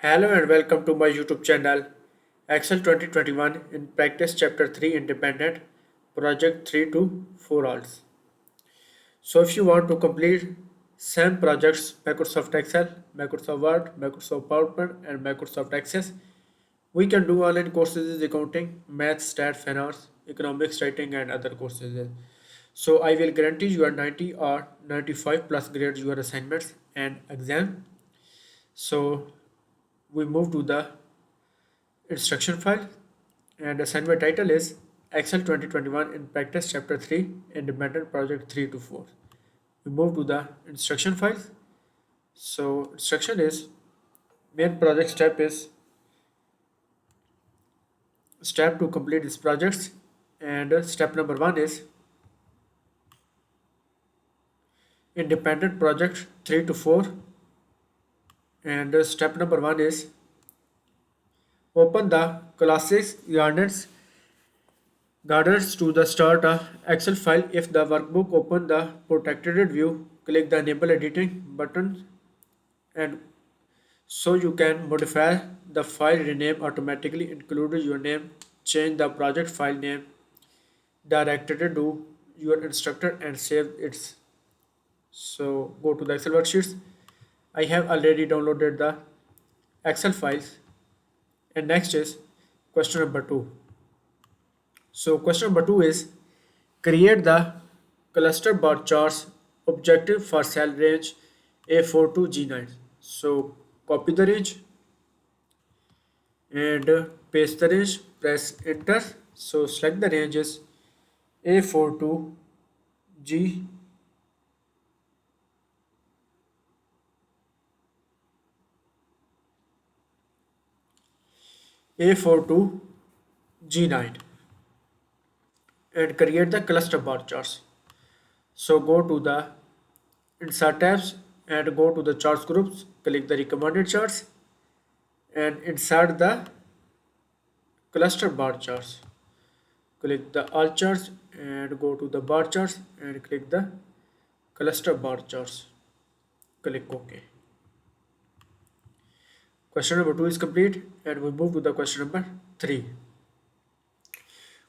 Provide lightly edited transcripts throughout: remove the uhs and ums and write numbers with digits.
Hello and welcome to my YouTube channel Excel 2021 in Practice Chapter 3 Independent Project 3 to 4 alls. So if you want to complete same projects Microsoft Excel, Microsoft Word, Microsoft PowerPoint and Microsoft Access, we can do online courses in accounting, math, stat, finance, economics, writing and other courses. So I will guarantee you are 90 or 95 plus grades your assignments and exam. So we move to the instruction file and assignment title is Excel 2021 in practice chapter 3 independent project 3 to 4. We move to the instruction file. So instruction is main project step is step to complete this projects and step number 1 is independent project 3 to 4 and step number 1 is open the classes Guidance to the start a Excel file. If the workbook open the protected view, click the enable editing button and so you can modify the file rename automatically include your name, change the project file name directed to your instructor and save it. So go to the Excel worksheets. I have already downloaded the Excel files and next is question number 2. So question number 2 is create the cluster bar charts objective for cell range A4 to G9. So copy the range and paste the range, press enter. So select the ranges A4 to G A4 to G9 and create the cluster bar charts. So go to the insert tabs and go to the charts groups, click the recommended charts and insert the cluster bar charts. Click the all charts and go to the bar charts and click the cluster bar charts. Click OK. Question number 2 is complete and we move to the question number 3.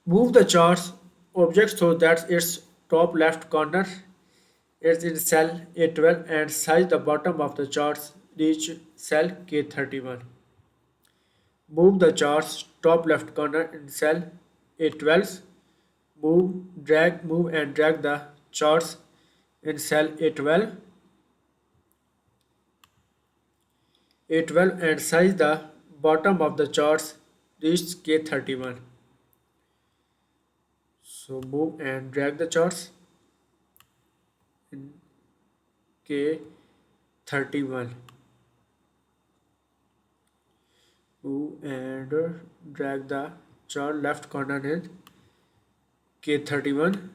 Move the charts object so that its top left corner is in cell A12 and size the bottom of the charts reach cell K31. Move the charts top left corner in cell A12. Move and drag the charts in cell A12 and size the bottom of the charts reach K31. So move and drag the charts in K31. Move and drag the chart left corner in K31.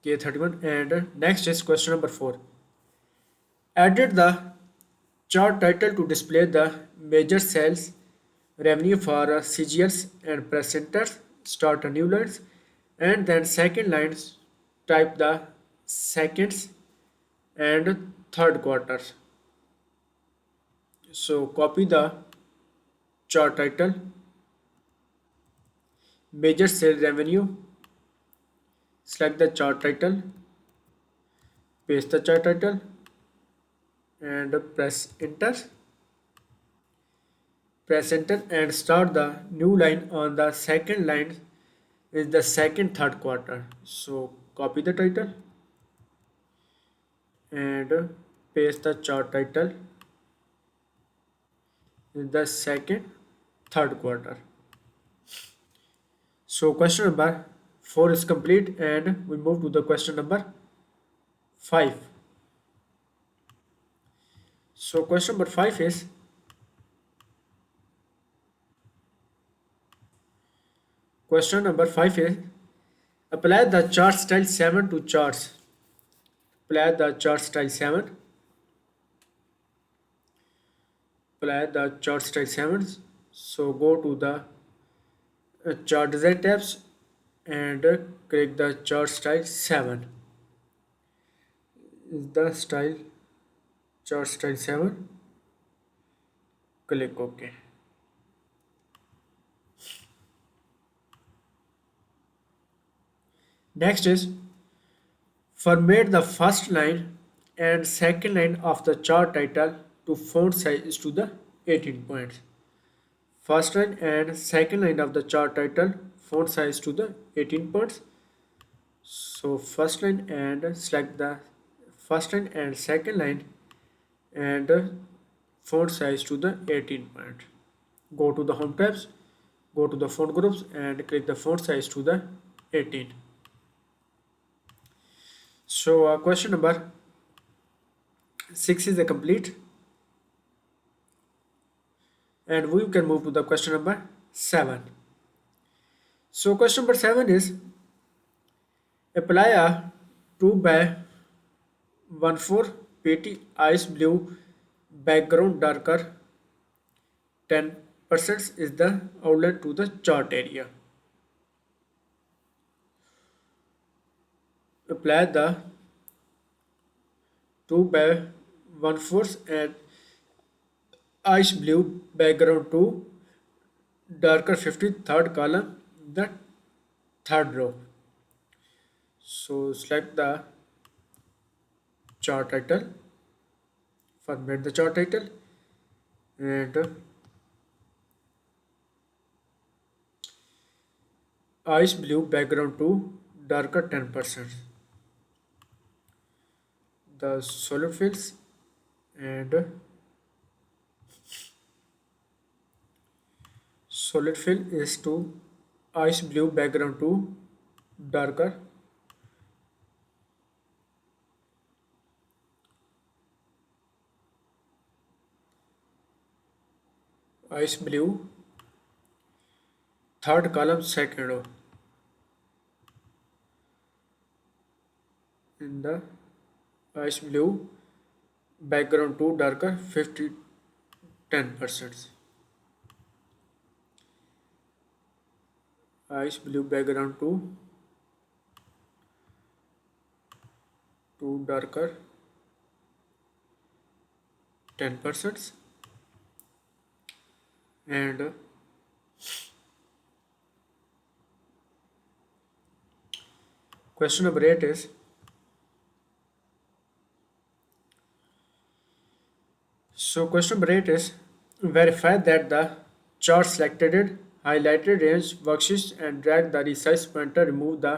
K31 and next is question number 4. Edit the chart title to display the major sales revenue for CGLs and press enter. Start a new lines and then second lines type the seconds and third quarter. So copy the chart title, major sale revenue, select the chart title, paste the chart title and press enter. Press enter and start the new line on the second line is the second third quarter. So copy the title and paste the chart title in the second third quarter. So question number 4 is complete and we move to the question number 5. So question number 5 is apply the chart style 7 to charts. Apply the chart style 7. Apply the chart style 7. So go to the chart design tabs and click the chart style 7. Is the style chart style 7 Click OK. Next is format the first line and second line of the chart title to font size to the 18 points. First line and second line of the chart title font size to the 18 points. So first line and select the first line and second line and font size to the 18 point. Go to the home tabs, go to the font groups and click the font size to the 18. So question number 6 is a complete, and we can move to the question number 7. So question number 7 is apply a 2 by 1/4 pt ice blue background darker 10% is the outline to the chart area. Apply the 2 by 1/4 and ice blue background to darker 53rd column, the third row. So select the chart title, format the chart title, and ice blue background to darker 10%. The solid fills and solid fill is to ice blue background to darker ice blue third column second row. In the ice blue background to darker 10%. Ice blue background to darker 10%, and question number 8 is question number 8 is verify that the chart selected highlighted range worksheets and drag the resize pointer, remove the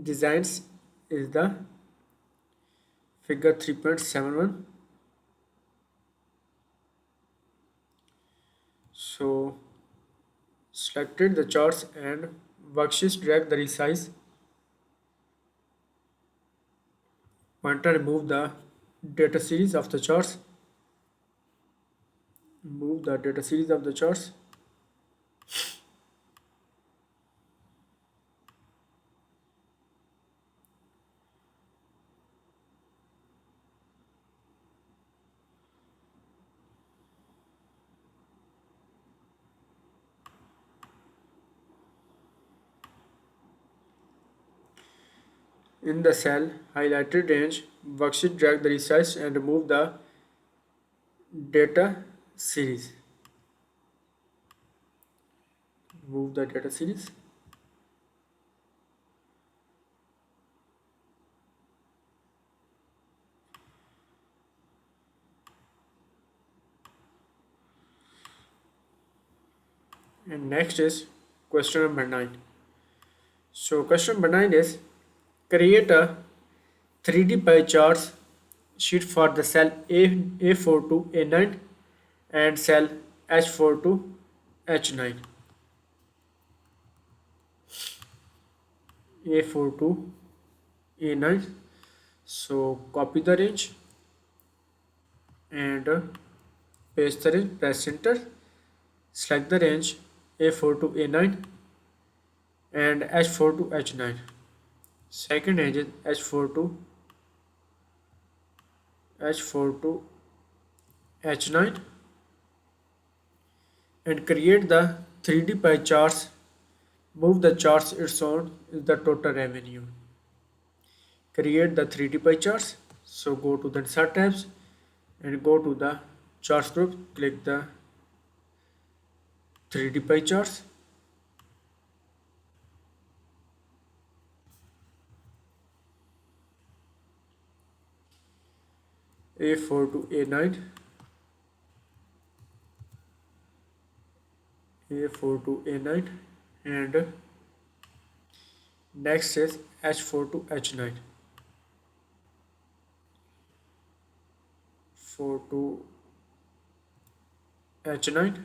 designs is the figure 3.71. So selected the charts and worksheets, drag the resize pointer, remove the data series of the charts, move the data series of the charts. In the cell highlighted range worksheet, drag the resize and remove the data series. Move the data series. And next is question number 9. So question number 9 is create a 3D pie charts sheet for the cell A4 to A9 and cell H4 to H9. A4 to A9. So copy the range and paste the range, press enter, select the range A4 to A9 and H4 to H9. Second range is H4 to H9 and create the 3D pie charts. Move the charts its own is the total revenue. Create the 3D pie charts. So go to the insert tabs and go to the charts group, click the 3D pie charts. A4 to A9, A4 to A9, and next is H4 to H9, 4 to H9,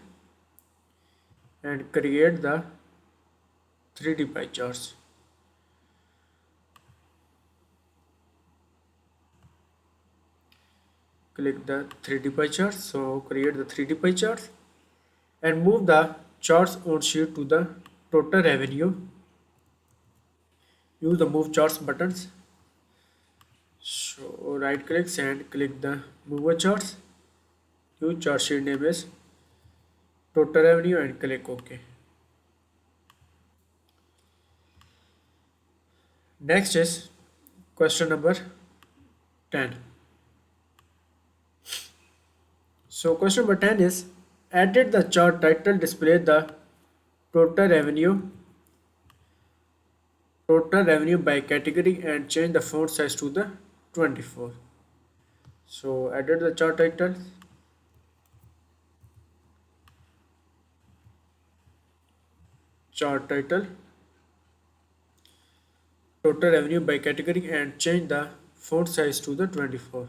and create the 3D pie charts. Click the 3D pie charts. So create the 3D pie charts and move the charts on sheet to the total revenue. Use the move charts buttons. So right click and click the mover charts. Use chart sheet name is total revenue and click OK. Next is question number 10. So question number 10 is edit the chart title, display the total revenue by category and change the font size to the 24. So edit the chart title, total revenue by category and change the font size to the 24.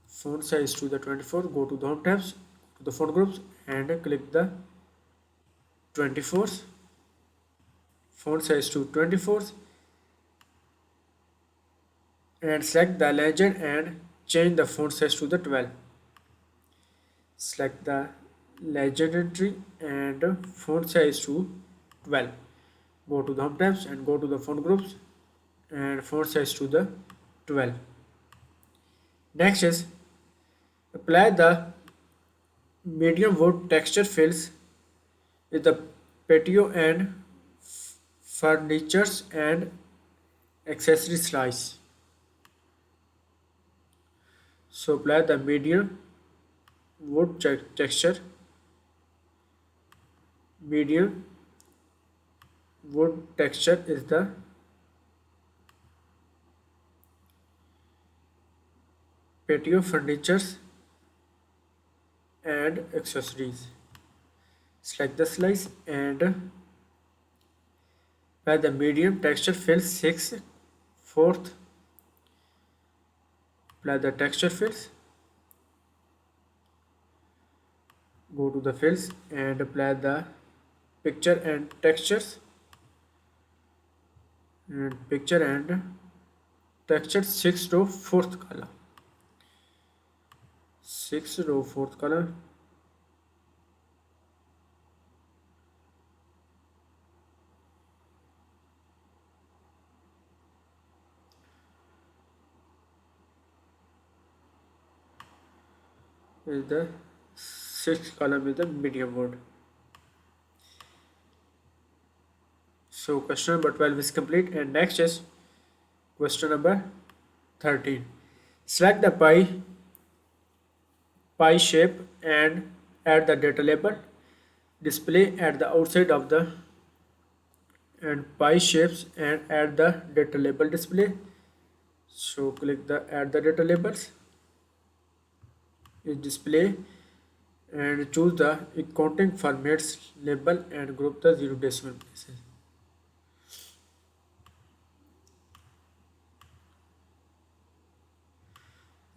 Font size to the 24. Go to the home tabs, to the font groups and click the 24th. Font size to 24th and select the legend and change the font size to the 12. Select the legend entry and font size to 12. Go to the home tabs and go to the font groups and font size to the 12. Next is apply the medium wood texture fills with the patio and furnitures and accessory slice. So apply the medium wood texture, medium wood texture is the patio furnitures and accessories. Select the slice and by the medium texture fill 6/4. Apply the texture fills. Go to the fills and apply the picture and textures and picture and texture 6 row 4th color. 6 row 4th color. Is the 6th column is the medium wood. So question number 12 is complete and next is question number 13. Select the pie shape and add the data label. Display at the outside of the and pie shapes and add the data label display. So click the add the data labels. Is display and choose the accounting formats label and group the 0 decimal places.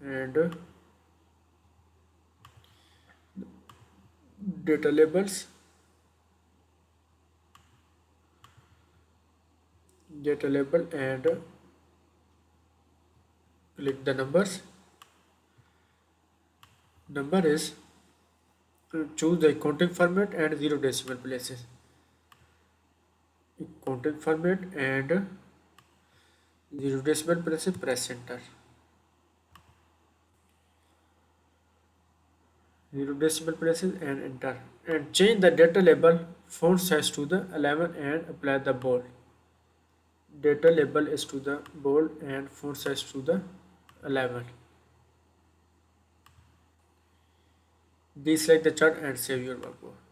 And data labels, data label and click the numbers. Number is choose the accounting format and 0 decimal places. Accounting format and 0 decimal places, press enter. 0 decimal places and enter and change the data label font size to the 11 and apply the bold. Data label is to the bold and font size to the 11. Deselect the chart and save your workbook.